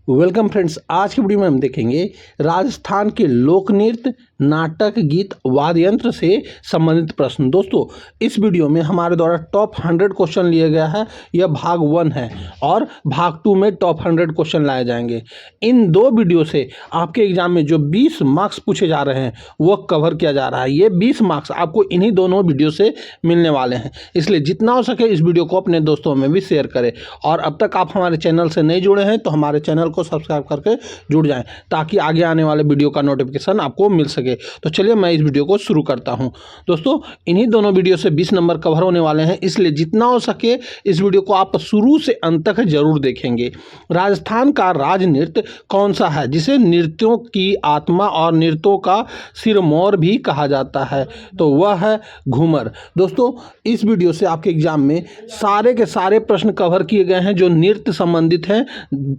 Welcome friends. आज की video में हम देखेंगे राजस्थान के लोक नृत्य, नाटक, गीत, वाद्य यंत्र से संबंधित प्रश्न। दोस्तों, इस वीडियो में हमारे द्वारा टॉप 100 क्वेश्चन लिया गया है। यह भाग 1 है और भाग 2 में टॉप 100 क्वेश्चन लाए जाएंगे। इन दो वीडियो से आपके एग्जाम में जो 20 मार्क्स पूछे जा रहे हैं वह कवर किया जा रहा है। ये 20 मार्क्स आपको इन्हीं दोनों वीडियो से मिलने वाले हैं, इसलिए जितना हो सके इस वीडियो को अपने दोस्तों में भी शेयर करें। और अब तक आप हमारे चैनल से नहीं जुड़े हैं तो हमारे चैनल को सब्सक्राइब करके जुड़ जाएं, ताकि आगे आने वाले वीडियो का नोटिफिकेशन आपको मिल सके। तो चलिए मैं इस वीडियो को शुरू करता हूं। दोस्तों, इन्हीं दोनों वीडियो से 20 नंबर कवर होने वाले हैं, इसलिए जितना हो सके इस वीडियो को आप शुरू से अंत तक जरूर देखेंगे। राजस्थान का राज नृत्य कौन सा है जिसे नृत्यों की आत्मा और नृत्यों का सिरमौर भी कहा जाता है? तो वह है घूमर। दोस्तों, इस वीडियो से आपके एग्जाम में सारे के सारे प्रश्न कवर किए गए हैं जो नृत्य संबंधित हैं,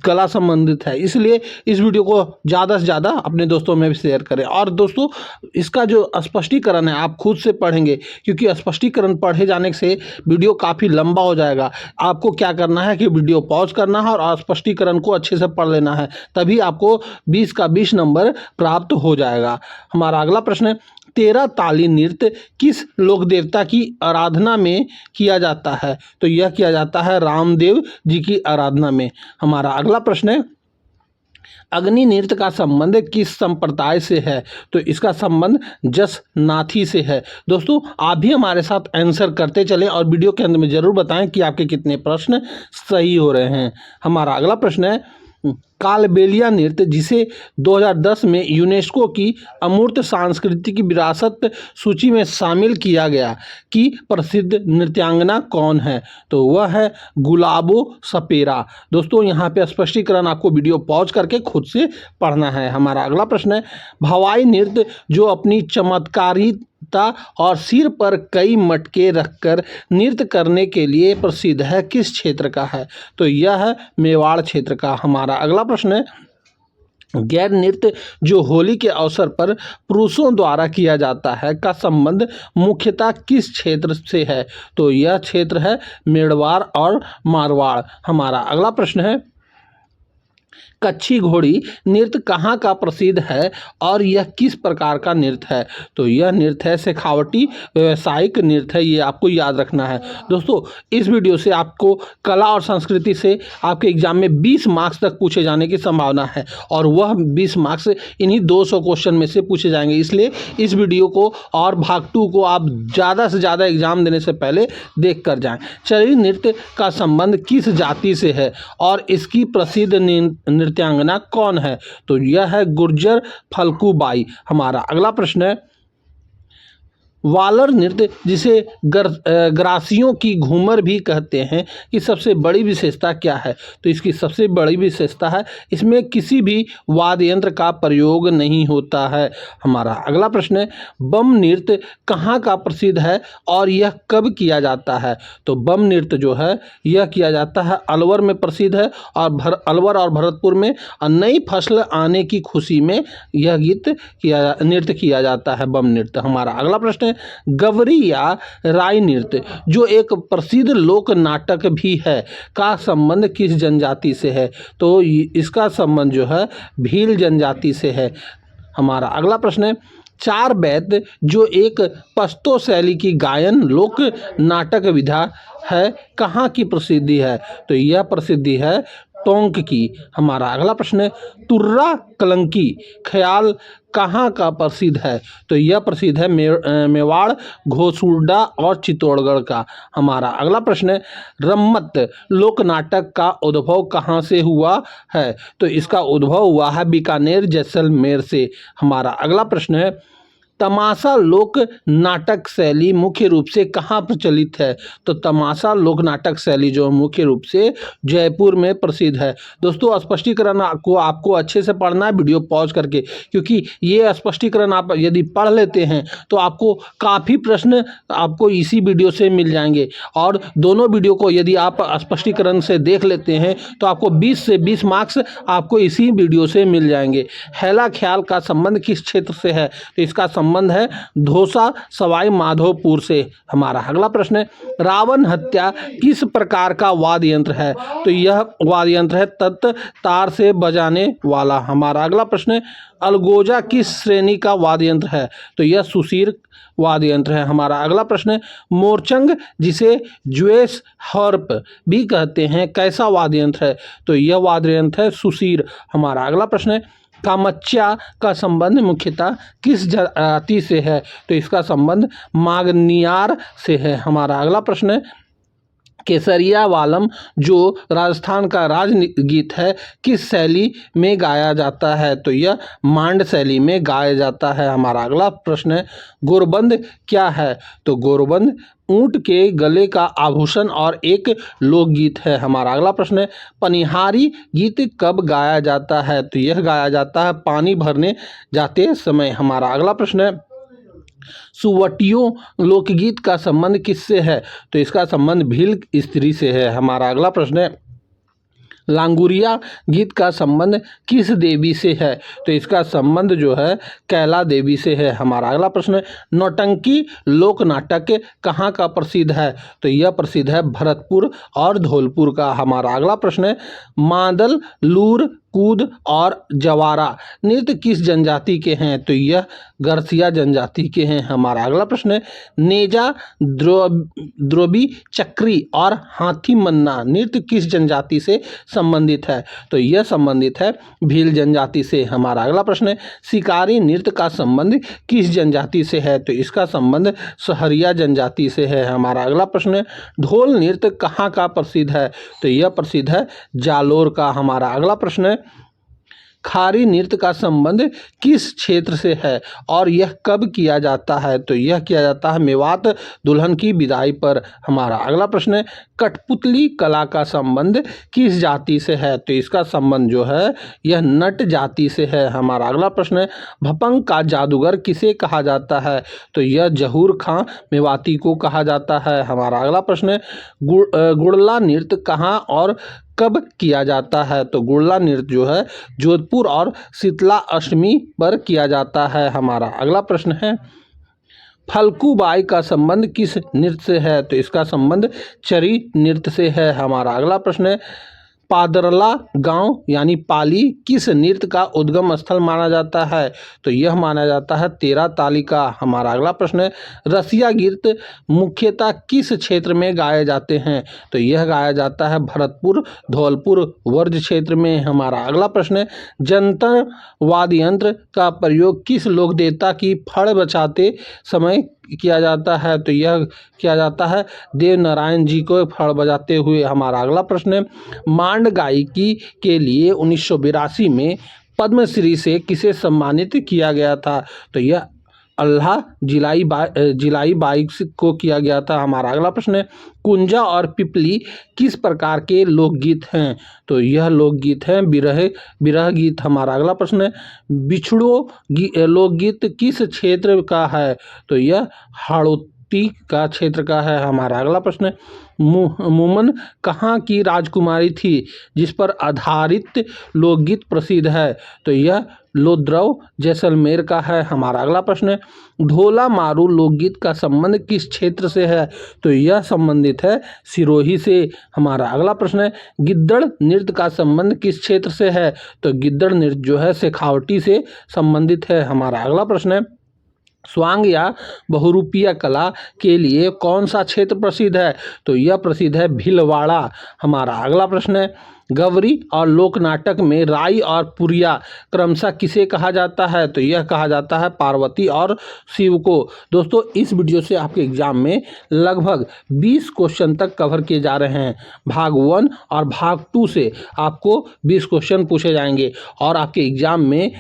कला संबंधित है, इसलिए इस वीडियो को ज़्यादा से ज़्यादा अपने दोस्तों में भी शेयर करें। और दोस्तों, इसका जो स्पष्टीकरण है आप खुद से पढ़ेंगे, क्योंकि स्पष्टीकरण पढ़े जाने से वीडियो काफ़ी लंबा हो जाएगा। आपको क्या करना है कि वीडियो पॉज करना है और स्पष्टीकरण को अच्छे से पढ़ लेना है, तभी आपको 20 का 20 नंबर प्राप्त हो जाएगा। हमारा अगला प्रश्न है, 13 ताली नृत्य किस लोक देवता की आराधना में किया जाता है? तो यह किया जाता है रामदेव जी की आराधना में। हमारा अगला प्रश्न है, अग्नि नृत्य का संबंध किस संप्रदाय से है? तो इसका संबंध जसनाथी से है। दोस्तों, आप भी हमारे साथ आंसर करते चलें और वीडियो के अंत में जरूर बताएं कि आपके कितने प्रश्न सही हो रहे हैं। हमारा अगला प्रश्न है, कालबेलिया नृत्य जिसे 2010 में यूनेस्को की अमूर्त सांस्कृतिक विरासत सूची में शामिल किया गया की प्रसिद्ध नृत्यांगना कौन है? तो वह है गुलाबो सपेरा। दोस्तों, यहाँ पे स्पष्टीकरण आपको वीडियो पॉज करके खुद से पढ़ना है। हमारा अगला प्रश्न है, भवाई नृत्य जो अपनी चमत्कारिता और सिर पर कई मटके रखकर नृत्य करने के लिए प्रसिद्ध है, किस क्षेत्र का है? तो यह है मेवाड़ क्षेत्र का। हमारा अगला प्रश्न है, गैर नृत्य जो होली के अवसर पर पुरुषों द्वारा किया जाता है का संबंध मुख्यतः किस क्षेत्र से है? तो यह क्षेत्र है मेड़वाड़ और मारवाड़। हमारा अगला प्रश्न है, कच्छी घोड़ी नृत्य कहाँ का प्रसिद्ध है और यह किस प्रकार का नृत्य है? तो यह नृत्य है शेखावटी व्यावसायिक नृत्य है, ये आपको याद रखना है। दोस्तों, इस वीडियो से आपको कला और संस्कृति से आपके एग्जाम में 20 मार्क्स तक पूछे जाने की संभावना है, और वह 20 मार्क्स इन्हीं 200 क्वेश्चन में से पूछे जाएंगे। इसलिए इस वीडियो को और भाग 2 को आप ज़्यादा से ज़्यादा एग्जाम देने से पहले देख कर जाएँ। चलिए, नृत्य का संबंध किस जाति से है और इसकी प्रसिद्ध नृत्यांगना कौन है? तो यह है गुर्जर फल्गु बाई। हमारा अगला प्रश्न है, वालर नृत्य जिसे ग्रासियों की घूमर भी कहते हैं कि सबसे बड़ी विशेषता क्या है? तो इसकी सबसे बड़ी विशेषता है इसमें किसी भी वाद्य यंत्र का प्रयोग नहीं होता है। हमारा अगला प्रश्न है, बम नृत्य कहाँ का प्रसिद्ध है और यह कब किया जाता है? तो बम नृत्य जो है यह किया जाता है अलवर में प्रसिद्ध है, और अलवर और भरतपुर में नई फसल आने की खुशी में यह नृत्य किया जाता है, बम नृत्य। हमारा अगला प्रश्न है, गवरी या राई नृत्य जो एक प्रसिद्ध लोक नाटक भी है का संबंध किस जनजाति से है? तो इसका संबंध जो है भील जनजाति से है। हमारा अगला प्रश्न है, चार बैत जो एक पश्तो शैली की गायन लोक नाटक विधा है कहाँ की प्रसिद्धि है? तो यह प्रसिद्धि है टोंक की। हमारा अगला प्रश्न है, तुर्रा कलंकी ख्याल कहाँ का प्रसिद्ध है? तो यह प्रसिद्ध है मेवाड़, घोसुरडा और चित्तौड़गढ़ का। हमारा अगला प्रश्न है, रम्मत लोक नाटक का उद्भव कहाँ से हुआ है? तो इसका उद्भव हुआ है बीकानेर जैसलमेर से। हमारा अगला प्रश्न है, तमाशा लोक नाटक शैली मुख्य रूप से कहाँ प्रचलित है? तो तमाशा लोक नाटक शैली जो मुख्य रूप से जयपुर में प्रसिद्ध है। दोस्तों, स्पष्टीकरण आपको अच्छे से पढ़ना है वीडियो पॉज करके, क्योंकि ये स्पष्टीकरण आप यदि पढ़ लेते हैं तो आपको काफ़ी प्रश्न आपको इसी वीडियो से मिल जाएंगे, और दोनों वीडियो को यदि आप स्पष्टीकरण से देख लेते हैं तो आपको 20 से 20 मार्क्स आपको इसी वीडियो से मिल जाएंगे। हैला ख्याल का संबंध किस क्षेत्र से है? तो इसका संबंध है धौसा सवाई माधोपुर से। हमारा अगला प्रश्न है रावण हत्या किस प्रकार का वाद्य यंत्र है? तो यह वाद्य यंत्र है तत् तार से बजाने वाला। हमारा अगला प्रश्न है अलगोजा किस श्रेणी का वाद्य यंत्र है? तो यह सुशीर वाद्य यंत्र है। हमारा अगला प्रश्न है मोरचंग जिसे ज्वेस हर्प भी कहते हैं कैसा वाद्य यंत्र है? तो यह वाद्य यंत्र है सुशीर। हमारा अगला प्रश्न है कामच्या का संबंध मुख्यतः किस जाति से है? तो इसका संबंध मागनियार से है। हमारा अगला प्रश्न है केसरिया वालम जो राजस्थान का राजगीत है किस शैली में गाया जाता है? तो यह मांड शैली में गाया जाता है। हमारा अगला प्रश्न है गोरबंद क्या है? तो गोरबंद ऊंट के गले का आभूषण और एक लोकगीत है। हमारा अगला प्रश्न है पनिहारी गीत कब गाया जाता है? तो यह गाया जाता है पानी भरने जाते समय। हमारा अगला प्रश्न है सुवटियों लोकगीत का संबंध किससे है? तो इसका संबंध भील स्त्री से है। हमारा अगला प्रश्न है लांगुरिया गीत का संबंध किस देवी से है? तो इसका संबंध जो है कैला देवी से है। हमारा अगला प्रश्न है नौटंकी लोक नाटक कहाँ का प्रसिद्ध है? तो यह प्रसिद्ध है भरतपुर और धौलपुर का। हमारा अगला प्रश्न है मादल लूर कूद और जवारा नृत्य किस जनजाति के हैं? तो यह गरसिया जनजाति के हैं। हमारा अगला प्रश्न है नेजा द्रोबी चक्री और हाथी मन्ना नृत्य किस जनजाति से संबंधित है? तो यह संबंधित है भील जनजाति से। हमारा अगला प्रश्न है शिकारी नृत्य का संबंध किस जनजाति से है? तो इसका संबंध सहरिया जनजाति से है। हमारा अगला प्रश्न है ढोल नृत्य कहाँ का प्रसिद्ध है? तो यह प्रसिद्ध है जालोर का। हमारा अगला प्रश्न है खारी नृत्य का संबंध किस क्षेत्र से है और यह कब किया जाता है? तो यह किया जाता है मेवात दुल्हन की विदाई पर। हमारा अगला प्रश्न है कठपुतली कला का संबंध किस जाति से है? तो इसका संबंध जो है यह नट जाति से है। हमारा अगला प्रश्न है भपंग का जादूगर किसे कहा जाता है? तो यह जहूर खां मेवाती को कहा जाता है। हमारा अगला प्रश्न है गुड़ला नृत्य कहाँ और कब किया जाता है? तो गुड़ला नृत्य जो है जोधपुर और शीतला अष्टमी पर किया जाता है। हमारा अगला प्रश्न है फल्गुबाई का संबंध किस नृत्य से है? तो इसका संबंध चरी नृत्य से है। हमारा अगला प्रश्न है पादरला गांव यानी पाली किस नृत्य का उद्गम स्थल माना जाता है? तो यह माना जाता है तेरा ताली का। हमारा अगला प्रश्न है रसिया गीत मुख्यतः किस क्षेत्र में गाए जाते हैं? तो यह गाया जाता है भरतपुर धौलपुर वर्ज क्षेत्र में। हमारा अगला प्रश्न है जंतर वाद्य यंत्र का प्रयोग किस लोक देवता की फड़ बचाते समय किया जाता है? तो यह किया जाता है देव नारायण जी को फड़ बजाते हुए। हमारा अगला प्रश्न है मांड गायकी के लिए 1982 में पद्मश्री से किसे सम्मानित किया गया था? तो यह अल्लाह जिलाई बाई को किया गया था। हमारा अगला प्रश्न है कुंजा और पिपली किस प्रकार के लोकगीत हैं? तो यह लोकगीत हैं विरह गीत। हमारा अगला प्रश्न है बिछड़ो लोकगीत किस क्षेत्र का है? तो यह हाड़ौती का क्षेत्र का है। हमारा अगला प्रश्न है मुमन कहाँ की राजकुमारी थी जिस पर आधारित लोकगीत प्रसिद्ध है? तो यह लोद्रव जैसलमेर का है। हमारा अगला प्रश्न है ढोला मारू लोकगीत का संबंध किस क्षेत्र से है? तो यह संबंधित है सिरोही से। हमारा अगला प्रश्न है गिद्दड़ नृत्य का संबंध किस क्षेत्र से है? तो गिद्दड़ नृत्य जो है शेखावटी से संबंधित है। हमारा अगला प्रश्न है स्वांग या बहुरूपिया कला के लिए कौन सा क्षेत्र प्रसिद्ध है? तो यह प्रसिद्ध है भीलवाड़ा। हमारा अगला प्रश्न है गवरी और लोक नाटक में राई और पुरिया क्रमशः किसे कहा जाता है? तो यह कहा जाता है पार्वती और शिव को। दोस्तों इस वीडियो से आपके एग्जाम में लगभग 20 क्वेश्चन तक कवर किए जा रहे हैं। भाग 1 और भाग 2 से आपको 20 क्वेश्चन पूछे जाएंगे और आपके एग्जाम में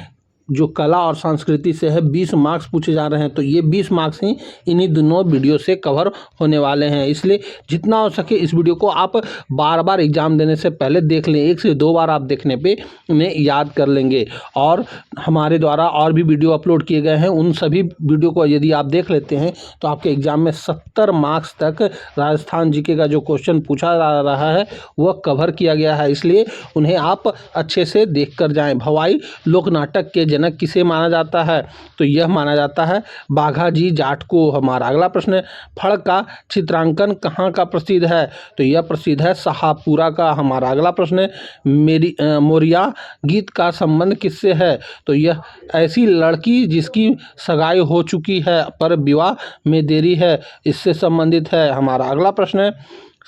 जो कला और संस्कृति से है 20 मार्क्स पूछे जा रहे हैं। तो ये 20 मार्क्स ही इन्हीं दोनों वीडियो से कवर होने वाले हैं। इसलिए जितना हो सके इस वीडियो को आप बार बार एग्जाम देने से पहले देख लें। 1 से 2 बार आप देखने पे उन्हें याद कर लेंगे। और हमारे द्वारा और भी वीडियो अपलोड किए गए हैं, उन सभी वीडियो को यदि आप देख लेते हैं तो आपके एग्जाम में 70 मार्क्स तक राजस्थान जीके का जो क्वेश्चन पूछा जा रहा है वह कवर किया गया है। इसलिए उन्हें आप अच्छे से देख कर जाएँ। भवाई लोक नाटक के जनक किसे माना जाता है? तो यह माना जाता है बाघाजी जाट को। हमारा अगला प्रश्न है, फड़ का चित्रांकन कहाँ का प्रसिद्ध है? तो यह प्रसिद्ध है शाहपुरा का। हमारा अगला प्रश्न है, मेरी मोरिया गीत का संबंध किससे है? तो यह ऐसी लड़की जिसकी सगाई हो चुकी है पर विवाह में देरी है, इससे संबंधित है। हमारा अगला प्रश्न है,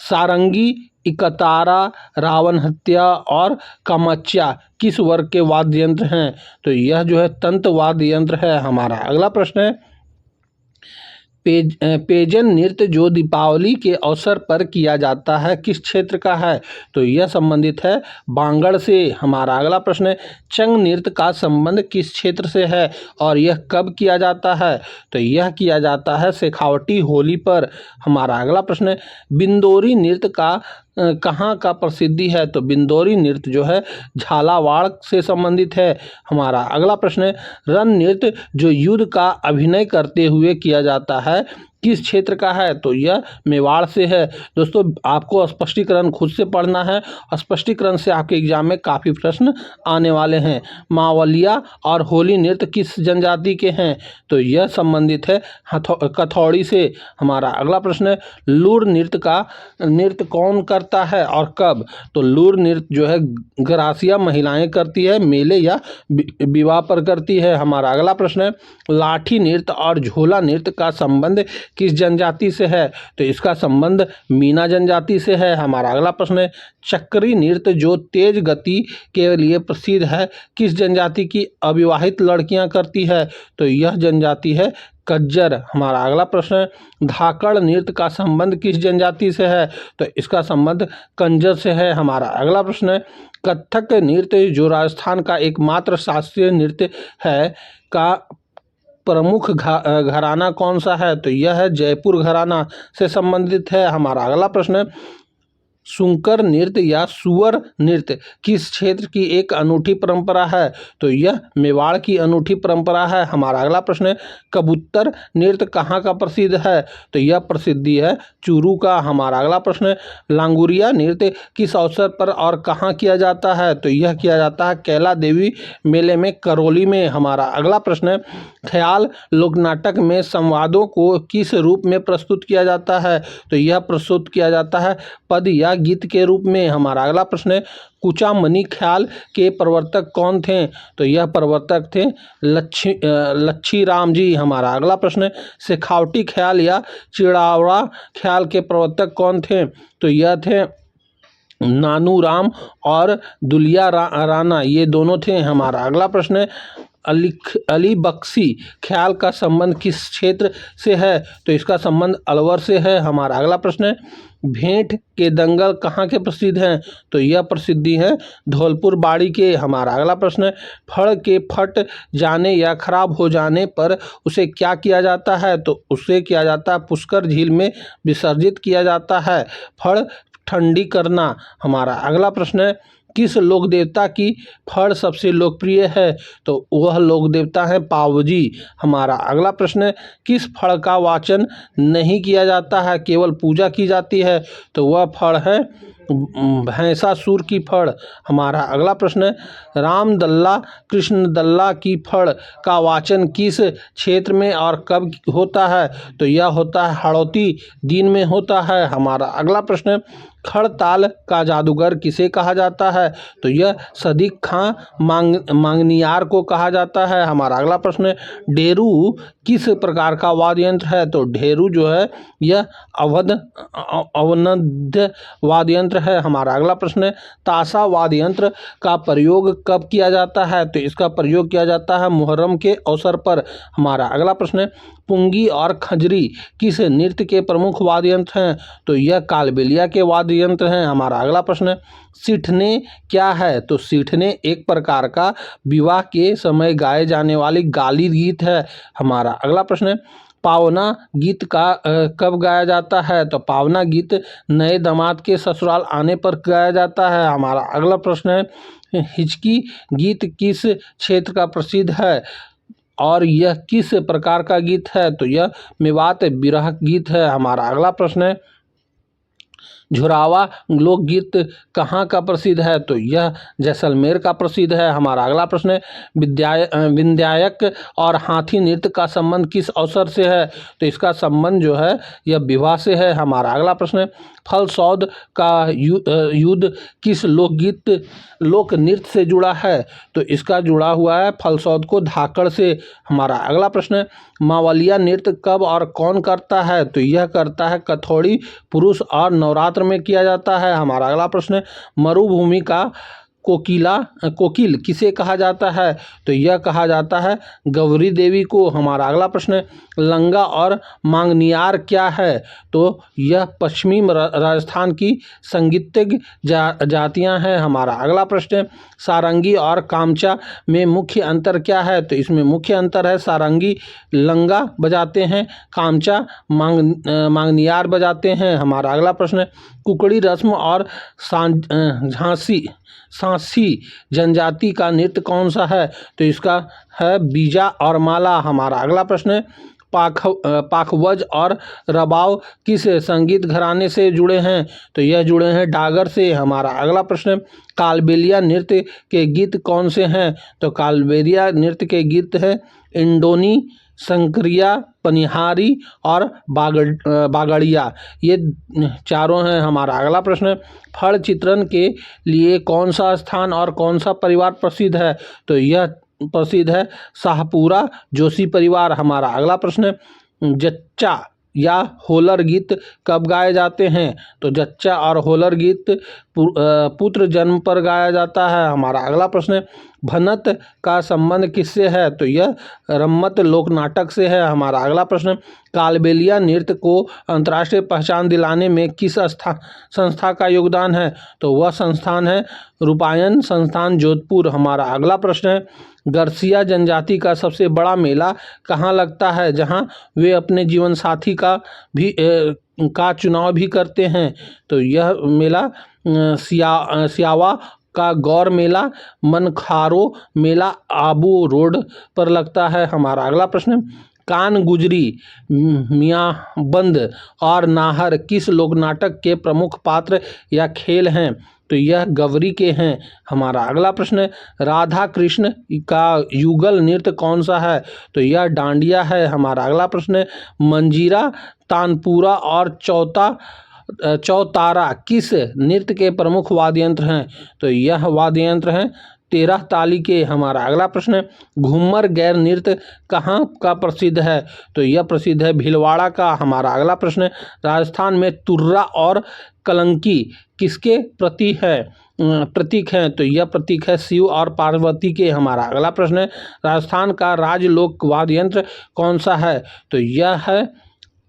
सारंगी, इकतारा, रावण हत्या और कामाच्या किस वर्ग के वाद्य यंत्र हैं? तो यह जो है तंत्र वाद्य यंत्र है। हमारा अगला प्रश्न है, पेजन नृत्य जो दीपावली के अवसर पर किया जाता है किस क्षेत्र का है? तो यह संबंधित है बांगड़ से। हमारा अगला प्रश्न है, चंग नृत्य का संबंध किस क्षेत्र से है और यह कब किया जाता है? तो यह किया जाता है शेखावटी होली पर। हमारा अगला प्रश्न है, बिंदोरी नृत्य का कहाँ का प्रसिद्धि है? तो बिंदोरी नृत्य जो है झालावाड़ से संबंधित है। हमारा अगला प्रश्न है, रण नृत्य जो युद्ध का अभिनय करते हुए किया जाता है किस क्षेत्र का है? तो यह मेवाड़ से है। दोस्तों आपको स्पष्टीकरण खुद से पढ़ना है, स्पष्टीकरण से आपके एग्जाम में काफ़ी प्रश्न आने वाले हैं। मावलिया और होली नृत्य किस जनजाति के हैं? तो यह संबंधित है कथौड़ी से। हमारा अगला प्रश्न है, लूर नृत्य कौन करता है और कब? तो लूर नृत्य जो है गरासिया महिलाएं करती है, मेले या विवाह पर करती है। हमारा अगला प्रश्न है, लाठी नृत्य और झोला नृत्य का संबंध किस जनजाति से है? तो इसका संबंध मीना जनजाति से है। हमारा अगला प्रश्न है, चक्री नृत्य जो तेज गति के लिए प्रसिद्ध है किस जनजाति की अविवाहित लड़कियां करती है? तो यह जनजाति है कज्जर। हमारा अगला प्रश्न है, धाकड़ नृत्य का संबंध किस जनजाति से है? तो इसका संबंध कंजर से है। हमारा अगला प्रश्न है, कथक नृत्य जो राजस्थान का एकमात्र शास्त्रीय नृत्य है का प्रमुख घराना कौन सा है? तो यह है जयपुर घराना से संबंधित है। हमारा अगला प्रश्न है, सुंकर नृत्य या सुअर नृत्य किस क्षेत्र की एक अनूठी परंपरा है? तो यह मेवाड़ की अनूठी परंपरा है। हमारा अगला प्रश्न है, कबूतर नृत्य कहाँ का प्रसिद्ध है? तो यह प्रसिद्धि है चूरू का। हमारा अगला प्रश्न है, लांगुरिया नृत्य किस अवसर पर और कहाँ किया जाता है? तो यह किया जाता है कैला देवी मेले में करौली में। हमारा अगला प्रश्न है, ख्याल लोकनाटक में संवादों को किस रूप में प्रस्तुत किया जाता है? तो यह प्रस्तुत किया जाता है पद या गीत के रूप में। हमारा अगला प्रश्न है, कुचामनी ख्याल के प्रवर्तक कौन थे? तो यह प्रवर्तक थे लच्छी राम जी। हमारा अगला प्रश्न है, शेखावटी ख्याल या चिड़ावड़ा ख्याल के प्रवर्तक कौन थे? तो यह थे नानू राम और दुलिया राणा, ये दोनों थे। हमारा अगला प्रश्न है, अली बख्शी ख्याल का संबंध किस क्षेत्र से है? तो इसका संबंध अलवर से है। हमारा अगला प्रश्न है, भेंट के दंगल कहाँ के प्रसिद्ध हैं? तो यह प्रसिद्धि है धौलपुर बाड़ी के। हमारा अगला प्रश्न है, फड़ के फट जाने या खराब हो जाने पर उसे क्या किया जाता है? तो उसे किया जाता है पुष्कर झील में विसर्जित किया जाता है। फड़ ठंडी करना। हमारा अगला प्रश्न है, किस लोक देवता की फड़ सबसे लोकप्रिय है? तो वह लोक देवता है पावजी। हमारा अगला प्रश्न है, किस फड़ का वाचन नहीं किया जाता है, केवल पूजा की जाती है? तो वह फड़ है भैंसासुर की फड़। हमारा अगला प्रश्न है, रामदल्ला कृष्णदल्ला की फड़ का वाचन किस क्षेत्र में और कब होता है? तो यह होता है हाड़ौती दिन में होता है। हमारा अगला प्रश्न है, खड़ताल का जादूगर किसे कहा जाता है? तो यह सदीक खां मांगनियार को कहा जाता है। हमारा अगला प्रश्न है, ढेरू किस प्रकार का वाद्य यंत्र है? तो ढेरू जो है यह अवनद्य वाद्य यंत्र है। हमारा अगला प्रश्न है, ताशा वाद्य यंत्र का प्रयोग कब किया जाता है? तो इसका प्रयोग किया जाता है मुहर्रम के अवसर पर। हमारा अगला प्रश्न है, पुंगी और खंजरी किस नृत्य के प्रमुख वाद्य यंत्र हैं? तो यह कालबेलिया के वाद्य यंत्र हैं। हमारा अगला प्रश्न है, सिठने क्या है? तो सिठने एक प्रकार का विवाह के समय गाए जाने वाली गाली गीत है। हमारा अगला प्रश्न है, पावना गीत का कब गाया जाता है? तो पावना गीत नए दामाद के ससुराल आने पर गाया जाता है। हमारा अगला प्रश्न है, हिचकी गीत किस क्षेत्र का प्रसिद्ध है और यह किस प्रकार का गीत है? तो यह मेवात बिरह गीत है। हमारा अगला प्रश्न है, झुरावा लोकगीत कहाँ का प्रसिद्ध है? तो यह जैसलमेर का प्रसिद्ध है। हमारा अगला प्रश्न है, विंध्यायक और हाथी नृत्य का संबंध किस अवसर से है? तो इसका संबंध जो है यह विवाह से है। हमारा अगला प्रश्न है, फलसौद का युद्ध किस लोक नृत्य से जुड़ा है? तो इसका जुड़ा हुआ है फलसौद को धाकड़ से। हमारा अगला प्रश्न है, मावलिया नृत्य कब और कौन करता है? तो यह करता है कथौड़ी पुरुष और नवरात्र में किया जाता है। हमारा अगला प्रश्न है, मरुभूमि का कोकिल किसे कहा जाता है? तो यह कहा जाता है गौरी देवी को। हमारा अगला प्रश्न है, लंगा और मांगनियार क्या है? तो यह पश्चिमी राजस्थान की संगीतज्ञ जातियां हैं। हमारा अगला प्रश्न है, सारंगी और कामचा में मुख्य अंतर क्या है? तो इसमें मुख्य अंतर है सारंगी लंगा बजाते हैं, कामचा मांगनियार बजाते हैं। हमारा अगला प्रश्न है, कुकड़ी रस्म और सांसी जनजाति का नृत्य कौन सा है? तो इसका है बीजा और माला। हमारा अगला प्रश्न है, पाखवज और रबाव किस संगीत घराने से जुड़े हैं? तो यह जुड़े हैं डागर से। हमारा अगला प्रश्न है, कालबेलिया नृत्य के गीत कौन से हैं? तो कालबेलिया नृत्य के गीत है इंडोनी, संक्रिया, पनिहारी और बागड़िया, ये चारों हैं। हमारा अगला प्रश्न है, फल चित्रण के लिए कौन सा स्थान और कौन सा परिवार प्रसिद्ध है? तो यह प्रसिद्ध है शाहपुरा जोशी परिवार। हमारा अगला प्रश्न है, जच्चा या होलर गीत कब गाए जाते हैं? तो जच्चा और होलर गीत पुत्र जन्म पर गाया जाता है। हमारा अगला प्रश्न है, भनत का संबंध किससे है? तो यह रम्मत लोक नाटक से है। हमारा अगला प्रश्न, कालबेलिया नृत्य को अंतर्राष्ट्रीय पहचान दिलाने में किस संस्था का योगदान है? तो वह संस्थान है रूपायन संस्थान जोधपुर। हमारा अगला प्रश्न है, गर्सिया जनजाति का सबसे बड़ा मेला कहाँ लगता है जहाँ वे अपने जीवन साथी का चुनाव भी करते हैं? तो यह मेला सियावा का गौर मेला, मनखारो मेला आबू रोड पर लगता है। हमारा अगला प्रश्न, कान गुजरी, मियांबंद और नाहर किस लोक नाटक के प्रमुख पात्र या खेल हैं? तो यह गवरी के हैं। हमारा अगला प्रश्न है, राधा कृष्ण का युगल नृत्य कौन सा है? तो यह डांडिया है। हमारा अगला प्रश्न है, मंजीरा, तानपुरा और चौतारा किस नृत्य के प्रमुख वाद्य यंत्र हैं? तो यह वाद्य यंत्र हैं 13 ताली के। हमारा अगला प्रश्न है, घूमर गैर नृत्य कहाँ का प्रसिद्ध है? तो यह प्रसिद्ध है भीलवाड़ा का। हमारा अगला प्रश्न है, राजस्थान में तुर्रा और कलंकी किसके प्रतीक हैं? तो यह प्रतीक है शिव और पार्वती के। हमारा अगला प्रश्न है, राजस्थान का राजलोक वाद्य यंत्र कौन सा है? तो यह है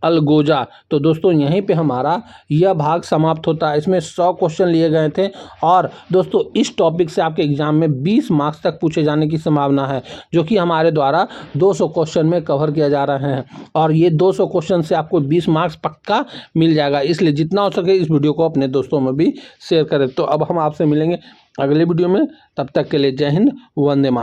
अलगोजा। तो दोस्तों यहीं पे हमारा यह भाग समाप्त होता है। इसमें 100 क्वेश्चन लिए गए थे और दोस्तों इस टॉपिक से आपके एग्जाम में 20 मार्क्स तक पूछे जाने की संभावना है, जो कि हमारे द्वारा 200 क्वेश्चन में कवर किया जा रहे हैं और ये 200 क्वेश्चन से आपको 20 मार्क्स पक्का मिल जाएगा। इसलिए जितना हो सके इस वीडियो को अपने दोस्तों में भी शेयर करें। तो अब हम आपसे मिलेंगे अगले वीडियो में, तब तक के लिए जय हिंद, वंदे मातरम।